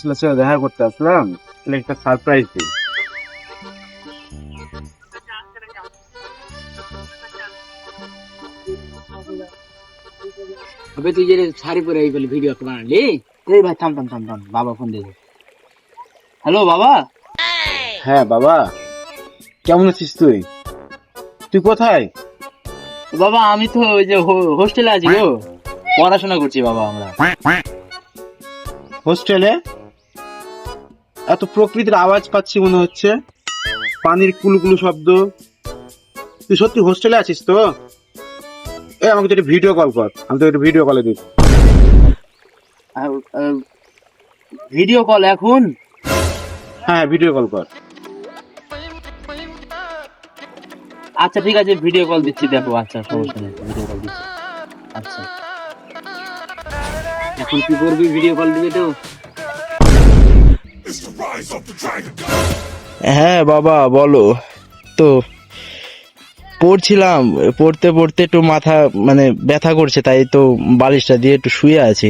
হোস্টেলের সাথে দেখা করতে আসলাম, তাহলে একটা সারপ্রাইজ দিই। अबे তুই যে শাড়ি পরে এই বলে ভিডিও একটা বানালি, এই ভাই থাম থাম থাম থাম, বাবা ফোন দিয়েছে। হ্যালো বাবা। হ্যাঁ বাবা, কেমন আছিস তুই? তুই কোথায়? বাবা আমি তো ওই যে হোস্টেলে আছি গো, পড়াশোনা করছি বাবা আমরা। হোস্টেলে? এত প্রকৃতির আওয়াজ পাচ্ছি মনে হচ্ছে, পানির কুলুকুলু শব্দ। তুই সত্যি হোস্টেলে আছিস তো? আমাকে তো একটা ভিডিও কল কর, আমি তো একটা ভিডিও কলে দিই। ভিডিও কল এখন? হ্যাঁ ভিডিও কল কর। আচ্ছা ঠিক আছে, ভিডিও কল দিচ্ছি, দেখো। আচ্ছা সমস্যা নেই, ভিডিও কল দিচ্ছি। আচ্ছা এখন কি করবি, ভিডিও কল দিবে তো? হ্যাঁ বাবা বলো। তো পড়ছিলাম, পড়তে পড়তে একটু মাথা মানে ব্যথা করছে, তাই তো বালিশটা দিয়ে একটু শুয়ে আছি।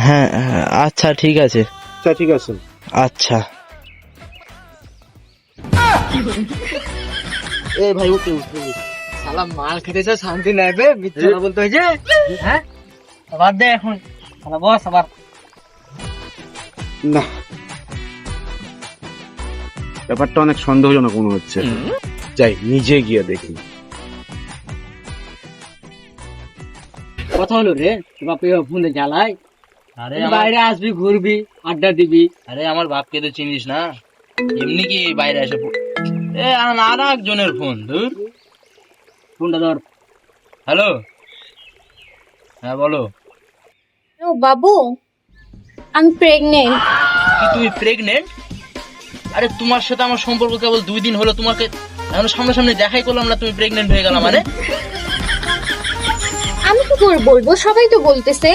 হ্যাঁ হ্যাঁ, আচ্ছা ঠিক আছে। আচ্ছা ঠিক আছে। আচ্ছা এই ভাই উঠে উঠে শালা মাল খেতেছে, শান্তি নেবে, মিথ্যা কথা বলতে হয়েছে। হ্যাঁ আবার দে এখন, শালা বস আবার। না, ব্যাপারটা অনেক সন্দেহজনক মনে হচ্ছে, যাই নিজে গিয়ে দেখি। কথা হলো রে, বাপে ফোনে জ্বালাই। আরে বাইরে আসবি, ঘুরবি, আড্ডা দিবি। আরে আমার বাপকে তো চিনিস না, এমনি কি বাইরে এসে আর একজনের ফোন, দূর ফোনটা ধর। হ্যালো, হ্যাঁ বলো। ও বাবু, আমি প্রেগনেন্ট। কি তুমি প্রেগনেন্ট? আরে তোমার সাথে আমার সম্পর্ক কেবল 2 দিন হলো, তোমাকে এখন সামনাসামনি দেখাই করলাম না, তুমি প্রেগনেন্ট হয়ে গেলা মানে? আমি কি করে বলবো, সবাই তো বলতেছে।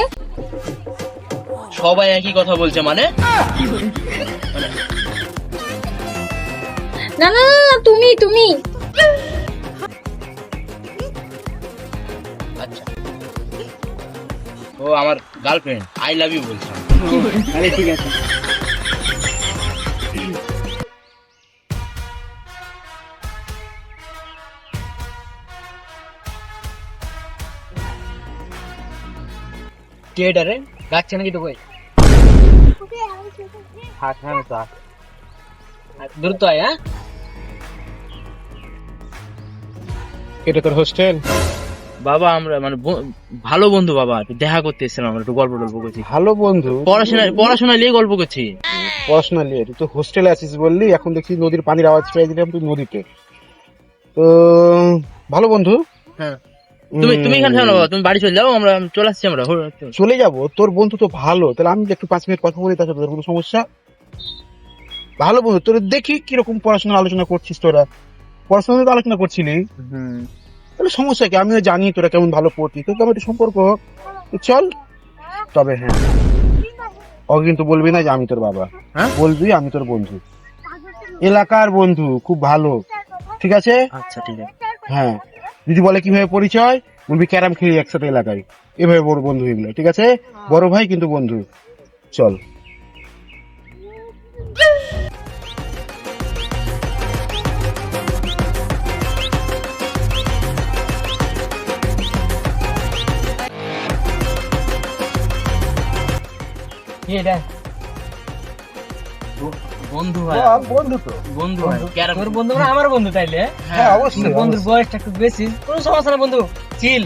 সবাই একই কথা বলছে মানে? না না না, তুমি তুমি আচ্ছা, ও আমার গার্লফ্রেন্ড, আই লাভ ইউ বলছে। আরে ঠিক আছে। কে ডাকছে নাকি তো? কই থাক, হ্যাঁ তো দ্রুত আয়। হ্যাঁ এটা তোর হোস্টেল? বাবা আমরা মানে ভালো বন্ধু বাবা, একটু দেখা করতে এসেছিলাম, আমরা একটু গল্প টল্প করছি, ভালো বন্ধু? পড়াশোনা নিয়ে গল্প করছি। পড়াশোনা নিয়ে? তুই তো হোস্টেলে আছিস বললি, এখন দেখছি নদীর পানির আওয়াজ পেয়ে দিলাম তুই নদীতে। তো ভালো বন্ধু। হ্যাঁ তুমি এখানে থাকো না বাবা, তুমি বাড়ি চলে যাও, আমরা চলে আসছি আমরা। চলে যাব? তোর বন্ধু তো ভালো, তাহলে আমি একটু 5 মিনিট কথা বলি তার সাথে, তোর কোনো সমস্যা? ভালো বন্ধু, তোর দেখি কিরকম পড়াশোনা আলোচনা করছিস, তোরা পড়াশোনা নিয়ে তো আলোচনা করছিলি, তাহলে সমস্যা কি? আমিও জানি তোরা কেমন ভালো পড়তিস, তোকে আমার একটু সম্পর্ক হোক। তো চল। তবে হ্যাঁ, ও কিন্তু বলবি না যে আমি তোর বাবা, হ্যাঁ বলবি আমি তোর বন্ধু, এলাকার বন্ধু, খুব ভালো, ঠিক আছে? আচ্ছা ঠিক আছে। হ্যাঁ, যদি বলে কিভাবে পরিচয়, বলবি ক্যারাম খেলি একসাথে এলাকায়, এভাবে বড় বন্ধু হয়ে গেল, ঠিক আছে? বড় ভাই কিন্তু বন্ধু। চল। বন্ধু ভাই, বন্ধু তো বন্ধু ভাই, তোর বন্ধু মানে আমার বন্ধু, তাইলে? হ্যাঁ অবশ্যই। বন্ধুর বয়সটা একটু বেশি, কোনো সমস্যা না বন্ধু, চিল।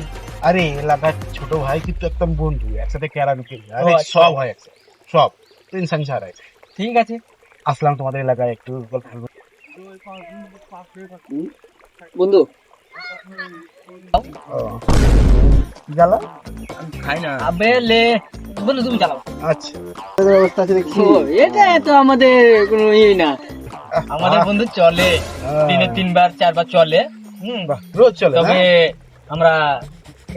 আরে এলাকার ছোট ভাই কিন্তু একদম বন্ধু, একসাথে ক্যারাম খেলি, আরে ও, আচ্ছা। সব হয় একসাথে, সব টেনশন ছাড়াই। ঠিক আছে আসলাম তোমাদের এলাকায় একটু গল্প করতে। বন্ধু। জ্বালা খাই না আবে, লে বন্ধু তুমি চালাও। আচ্ছা, ব্যবস্থা আছে দেখছি। এটা তো আমাদের কোনো ইয়ে না, আমাদের বন্ধু চলে, দিনে 3 বার 4 বার চলে। বাহ, রোজ চলে? তবে হ্যাঁ? আমরা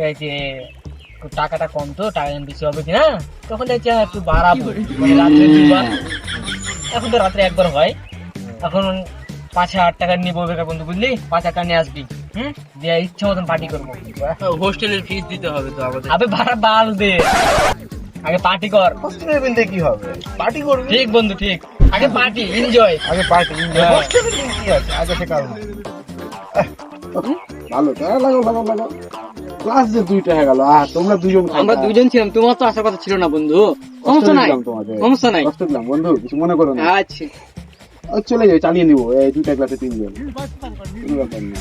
এই যে টাকাটা কম, তো টাকা বেশি হবে কিনা, তখন দেখছি একটু বাড়াবো, মানে রাত্রে 2 বার, এখন তো রাত্রে 1 বার হয়। এখন 5,000 টাকা নিবো বেকার বন্ধু, বুঝলি? 5,000 টাকা নিয়ে আসবি, দিয়ে ইচ্ছা মতন পার্টি করবো। হোস্টেলের ফিস দিতে হবে তো আমাদের। আবে ভাড়া বাল দে। আগে পার্টি কর। হোস্টেলের বিল দিয়ে কি হবে? পার্টি করবি? ঠিক বন্ধু ঠিক, আগে পার্টি এনজয়। আগে পার্টি, হ্যাঁ। হোস্টেলের বিল কি আছে? আগে সে কারণ ভালো লাগাও ক্লাস যে 2টা হয়ে গেল। তোমরা দুজন আমরা দুজন ছিলাম, তোমার তো আসার কথা ছিল না বন্ধু। সমস্যা নাই, সমস্যা নাই। কষ্ট দিলাম বন্ধু, কিছু মনে করো না। আচ্ছা চলে যাই, চালিয়ে নিবো এই 2টা ক্লাসে 3 জন। কোনো ব্যাপার না।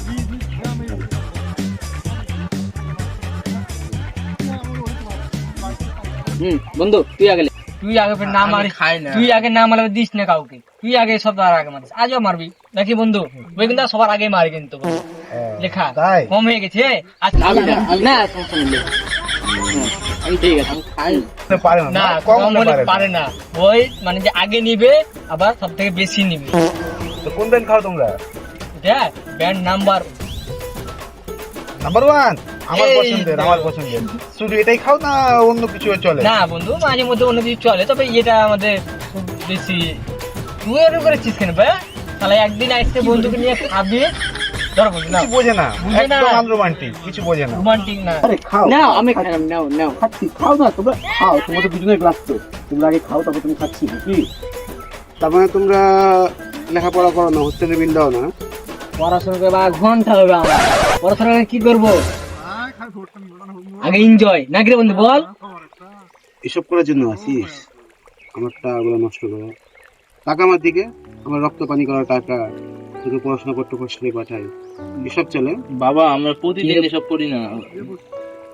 বন্ধু তুই আগে তুই আগে ফের না মারিস, তুই আগে না মারলে দিস না কাউকে, তুই আগে সবার আগে মারিস, আজও মারবি নাকি বন্ধু? ওই কিন্তু সবার আগে মারি কিন্তু বন্ধু। লেখা তাই? কম হয়ে গেছে। আচ্ছা না সমস্যা নেই, আমি ঠিক আছে আমি খাই পারে না, কম হলে পারে না। ওই মানে যে আগে নিবে আবার সব থেকে বেশি নিবে। তো কোন ব্যান্ড খাও তোমরা? দেখ ব্যান্ড নাম্বার নাম্বার 1 আমার এই পছন্দের, আমার পছন্দের। শুধু এটাই খাও না অন্য কিছু চলে? না বন্ধু, মাঝে মধ্যে অন্য কিছু চলে, তবে এটা আমাদের খুব বেশি। তুই এরকম করেছিস কেন ভাই? তাহলে একদিন আসছে বন্ধুকে নিয়ে খাবি, ধর বন্ধু না কিছু বোঝে না, বুঝে না। একদম আনরোমান্টিক, কিছু বোঝে না। রোমান্টিক না। আরে খাও, নাও আমি খাইলাম, নাও নাও। খাচ্ছি, খাও না তোমরা, খাও। তোমাদের দুজনের গ্লাস তো, তোমরা আগে খাও তারপর তুমি খাচ্ছি কি? তার মানে তোমরা লেখাপড়া করো না, হোস্টেলের বিল দাও না? পড়াশোনা করবো ঘন্টা হবে আমার, পড়াশোনা করে কি করবো? আগে এনজয় নাকি রে বন্ধু বল? এসব করার জন্য আসিস? আমার টাকাগুলো নষ্ট করে টাকা আমার দিকে, আমার রক্ত পানি করা টাকা তোকে পড়াশোনা করতে হোস্টেলে পাঠাই, এসব চলে? বাবা আমরা প্রতিদিন এসব করি না।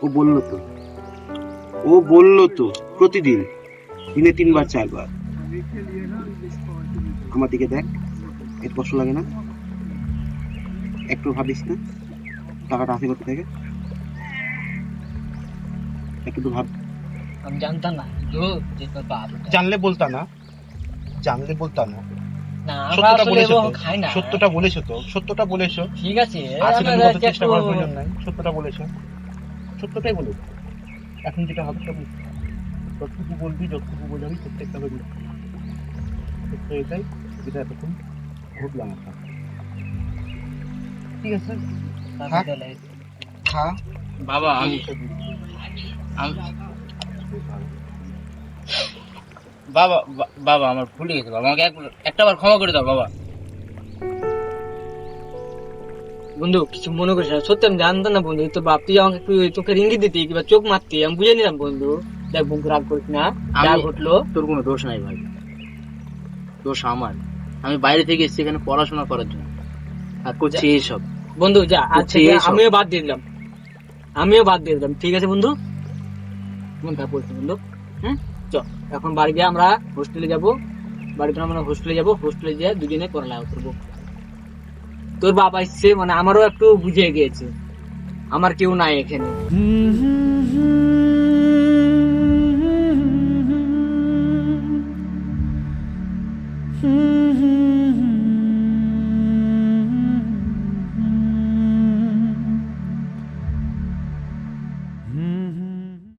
ও বললো তো প্রতিদিন, দিনে 3 বার 4 বার। আমার দিকে দেখ, একটু কষ্ট লাগে না? একটু ভাবিস না টাকাটা আসে করতে থেকে? একটু তো ভাব। আমি জানতাম না যে তোর বাপ। জানলে বলতা না, জানলে বলতা না। না আমরা সত্যটা আসলে বলেছো তো, খাই না। সত্যটা বলেছো তো, সত্যটা বলেছো। ঠিক আছে আসলে আমরা কত চেষ্টা করার প্রয়োজন নাই, সত্যটা বলেছো, সত্যটাই বলেছো। এখন যেটা হবে সেটা বুঝতে হবে। যতটুকু বলবি, যতটুকু বোঝাবি, প্রত্যেকটা হবে সত্য। এটাই যেটা এতক্ষণ ঘটলাম আপনার। ঠিক আছে, খা। বাবা আমি- বাবা বাবা আমার ভুলে গেছে বাবা, আমাকে একটা বার ক্ষমা করে দাও বাবা। বন্ধু কিছু মনে করিস না, সত্যি আমি জানতাম না বন্ধু। তোর বাপ তুই আমাকে একটু তোকে ইঙ্গিত দিতি কিংবা চোখ মারতি, আমি বুঝে নিলাম বন্ধু। দেখ বন্ধু রাগ করিস না, যা আমি- ঘটলো। তোর কোনো দোষ নাই ভাই, দোষ আমার। আমি বাইরে থেকে এসেছি এখানে পড়াশোনা করার জন্য, আর করছি এইসব। বন্ধু যা আজ করছি থেকে এইসব। আমিও বাদ দিয়ে দিলাম, আমিও বাদ দিয়ে দিলাম। ঠিক আছে বন্ধু, মন খারাপ করছি বন্ধু। হ্যাঁ চ এখন বাড়ি গিয়ে আমরা হোস্টেলে যাবো, বাড়িতে আমরা হোস্টেলে যাবো, হোস্টেলে গিয়ে দুজনে পড়ালেখা করবো। তোর বাবা এসছে মানে আমারও একটু বুঝে গিয়েছে, আমার কেউ নাই এখানে।